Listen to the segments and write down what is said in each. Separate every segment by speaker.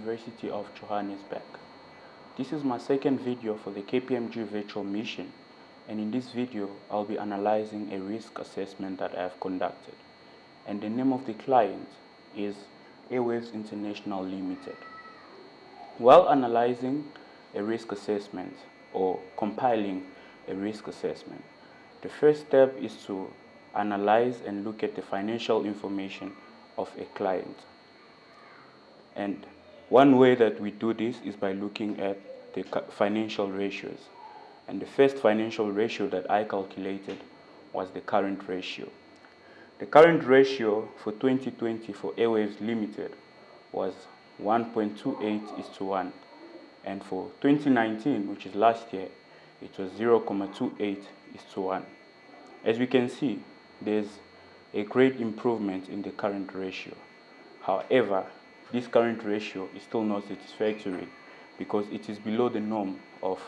Speaker 1: University of Johannesburg. This is my second video for the KPMG virtual mission, and in this video I'll be analyzing a risk assessment that I have conducted, and the name of the client is Airwaves International Limited. While analyzing a risk assessment or compiling a risk assessment, the first step is to analyze and look at the financial information of a client. And one way that we do this is by looking at the financial ratios. And the first financial ratio that I calculated was the current ratio. The current ratio for 2020 for Airwaves Limited was 1.28:1. And for 2019, which is last year, it was 0.28:1. As we can see, there's a great improvement in the current ratio. However, this current ratio is still not satisfactory because it is below the norm of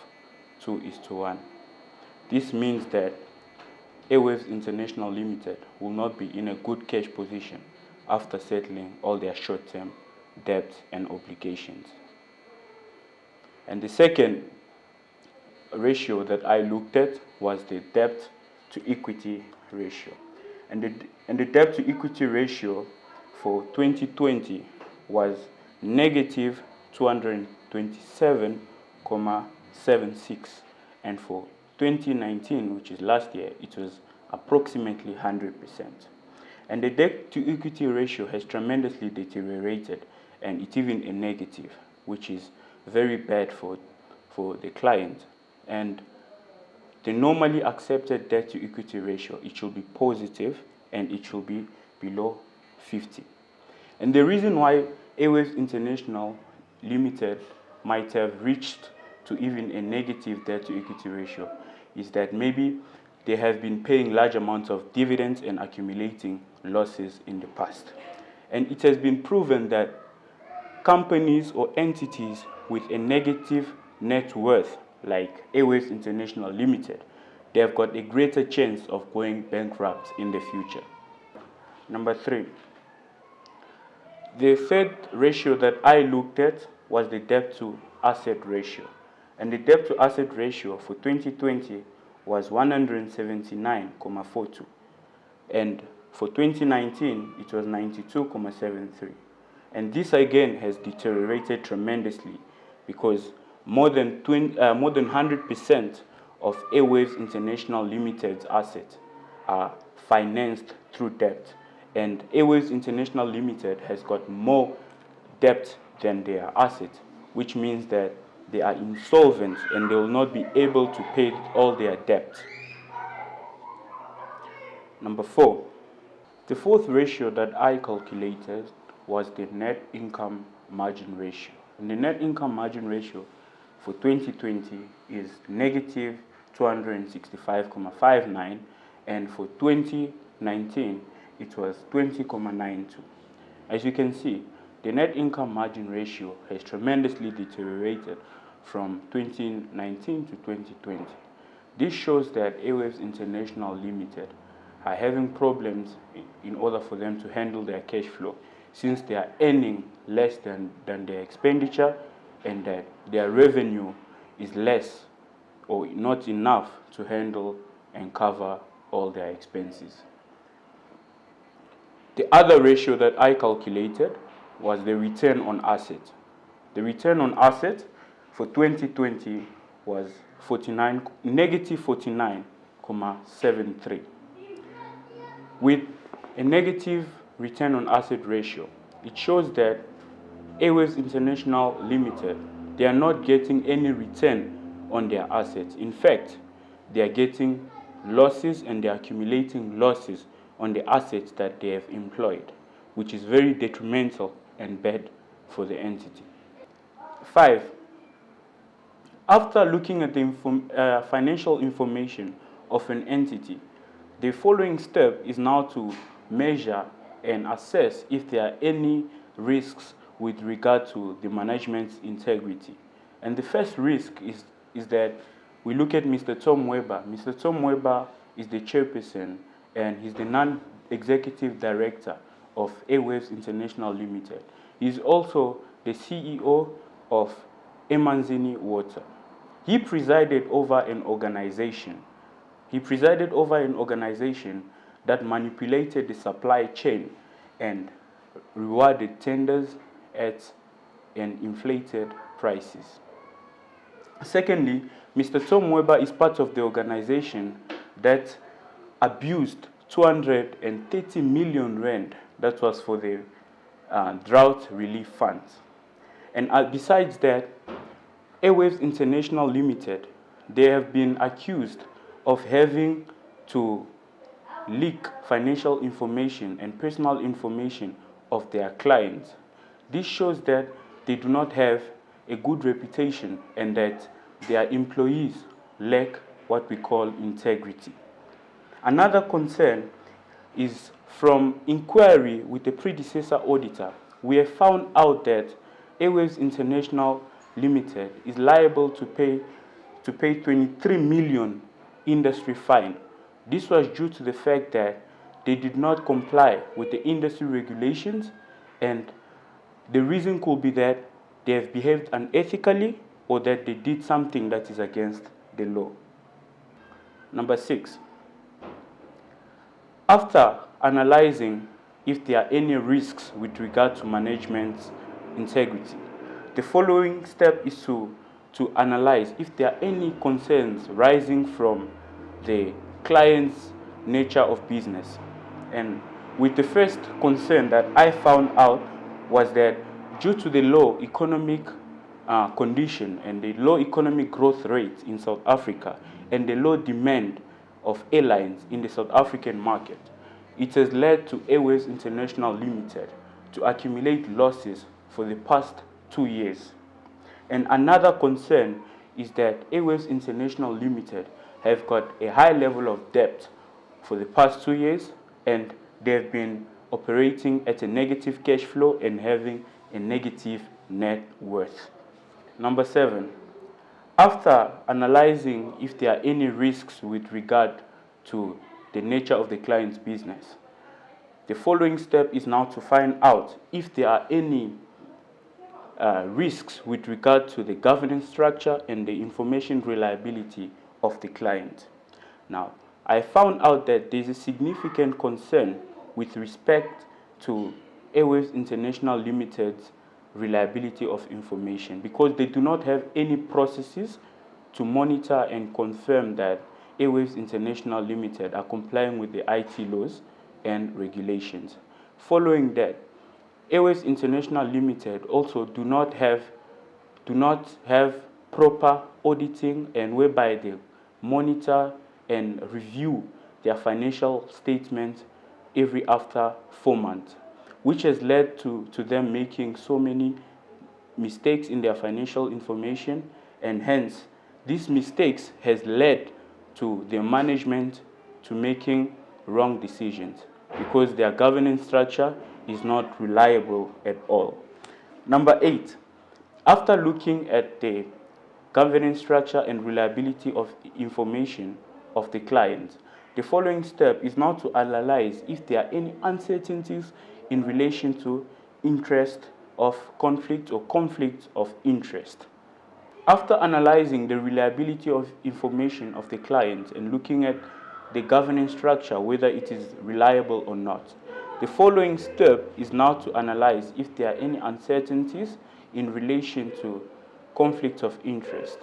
Speaker 1: 2:1. This means that Airwaves International Limited will not be in a good cash position after settling all their short-term debts and obligations. And the second ratio that I looked at was the debt to equity ratio. And the debt to equity ratio for 2020 was negative 227.76, and for 2019, which is last year, it was approximately 100%. And the debt to equity ratio has tremendously deteriorated, and it's even a negative, which is very bad for the client. And the normally accepted debt to equity ratio, it should be positive and it should be below 50. And the reason why Airwaves International Limited might have reached to even a negative debt to equity ratio is that maybe they have been paying large amounts of dividends and accumulating losses in the past. And it has been proven that companies or entities with a negative net worth, like Airwaves International Limited, they have got a greater chance of going bankrupt in the future. Number 3. The third ratio that I looked at was the debt to asset ratio. And the debt to asset ratio for 2020 was 179.42. And for 2019, it was 92.73. And this again has deteriorated tremendously because more than 100% of Airwaves International Limited's assets are financed through debt. And Airwaves International Limited has got more debt than their assets, which means that they are insolvent and they will not be able to pay all their debt. Number 4. The fourth ratio that I calculated was the net income margin ratio. And the net income margin ratio for 2020 is negative 265.59, and for 2019 it was 20.92. As you can see, the net income margin ratio has tremendously deteriorated from 2019 to 2020. This shows that Airwaves International Limited are having problems in order for them to handle their cash flow, since they are earning less than their expenditure, and that their revenue is less or not enough to handle and cover all their expenses. The other ratio that I calculated was the return on asset. The return on asset for 2020 was negative 49.73. With a negative return on asset ratio, it shows that Airwaves International Limited, they are not getting any return on their assets. In fact, they are getting losses and they are accumulating losses on the assets that they have employed, which is very detrimental and bad for the entity. 5. After looking at the financial information of an entity, the following step is now to measure and assess if there are any risks with regard to the management's integrity. And the first risk is that we look at Mr. Tom Weber. Mr. Tom Weber is the chairperson and he's the non-executive director of Airwaves International Limited. He's also the CEO of Emanzini Water. He presided over an organization. That manipulated the supply chain and rewarded tenders at an inflated prices. Secondly, Mr. Tom Weber is part of the organization that abused 230 million rand that was for the drought relief funds. And besides that, Airwaves International Limited, they have been accused of having to leak financial information and personal information of their clients. This shows that they do not have a good reputation and that their employees lack what we call integrity. Another concern is from inquiry with the predecessor auditor. We have found out that Airwaves International Limited is liable to pay 23 million industry fine. This was due to the fact that they did not comply with the industry regulations, and the reason could be that they have behaved unethically or that they did something that is against the law. Number 6. After analyzing if there are any risks with regard to management's integrity, the following step is to analyze if there are any concerns rising from the client's nature of business. And with the first concern that I found out was that due to the low economic condition and the low economic growth rate in South Africa and the low demand of airlines in the South African market, it has led to Airways International Limited to accumulate losses for the past 2 years. And another concern is that Airways International Limited have got a high level of debt for the past 2 years, and they have been operating at a negative cash flow and having a negative net worth. Number 7, after analyzing if there are any risks with regard to the nature of the client's business, the following step is now to find out if there are any risks with regard to the governance structure and the information reliability of the client. Now, I found out that there is a significant concern with respect to Airways International Limited's reliability of information because they do not have any processes to monitor and confirm that Airways International Limited are complying with the IT laws and regulations. Following that, Airways International Limited also do not have proper auditing and whereby they monitor and review their financial statements every after 4 months, which has led to them making so many mistakes in their financial information, and hence these mistakes has led to their management to making wrong decisions because their governance structure is not reliable at all. Number 8, after looking at the governance structure and reliability of information of the client, the following step is now to analyze if there are any uncertainties in relation to interest of conflict or conflict of interest. After analyzing the reliability of information of the client and looking at the governance structure, whether it is reliable or not, the following step is now to analyze if there are any uncertainties in relation to conflict of interest.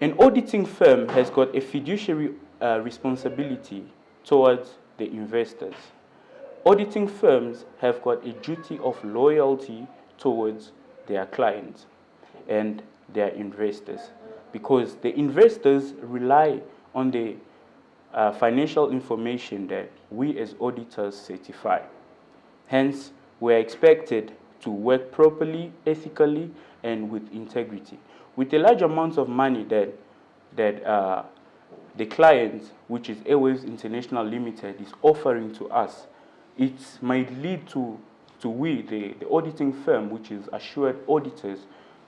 Speaker 1: An auditing firm has got a fiduciary responsibility towards the investors. Auditing firms have got a duty of loyalty towards their clients and their investors because the investors rely on the financial information that we as auditors certify. Hence, we are expected to work properly, ethically, and with integrity. With the large amounts of money that the client, which is Airways International Limited, is offering to us, it might lead to we, the auditing firm, which is Assured Auditors,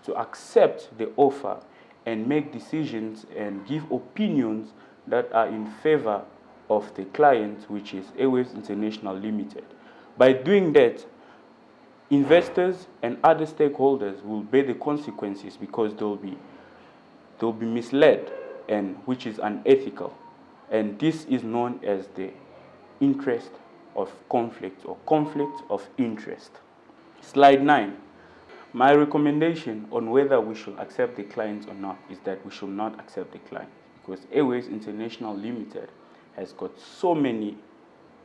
Speaker 1: to accept the offer and make decisions and give opinions that are in favor of the client, which is Airways International Limited. By doing that, investors and other stakeholders will bear the consequences because they'll be misled, and which is unethical. And this is known as the interest of conflict or conflict of interest. Slide 9. My recommendation on whether we should accept the client or not is that we should not accept the client, because Airways International Limited has got so many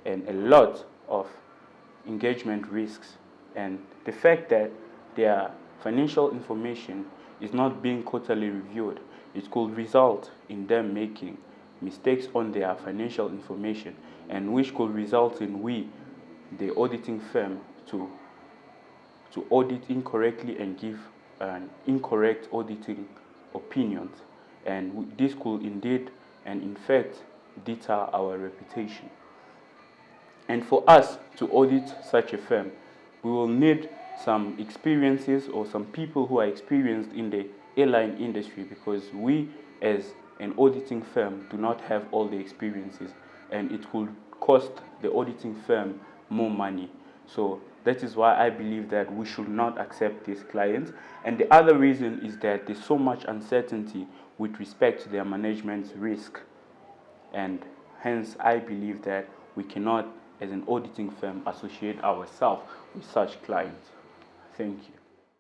Speaker 1: and a lot of engagement risks, and the fact that their financial information is not being quarterly reviewed, it could result in them making mistakes on their financial information, and which could result in the auditing firm, to audit incorrectly and give an incorrect auditing opinions, and this could indeed and in fact deter our reputation. And for us to audit such a firm, we will need some experiences or some people who are experienced in the airline industry, because we as an auditing firm do not have all the experiences, and it could cost the auditing firm more money. So that is why I believe that we should not accept these clients. And the other reason is that there's so much uncertainty with respect to their management's risk. And hence, I believe that we cannot, as an auditing firm, associate ourselves with such clients. Thank you.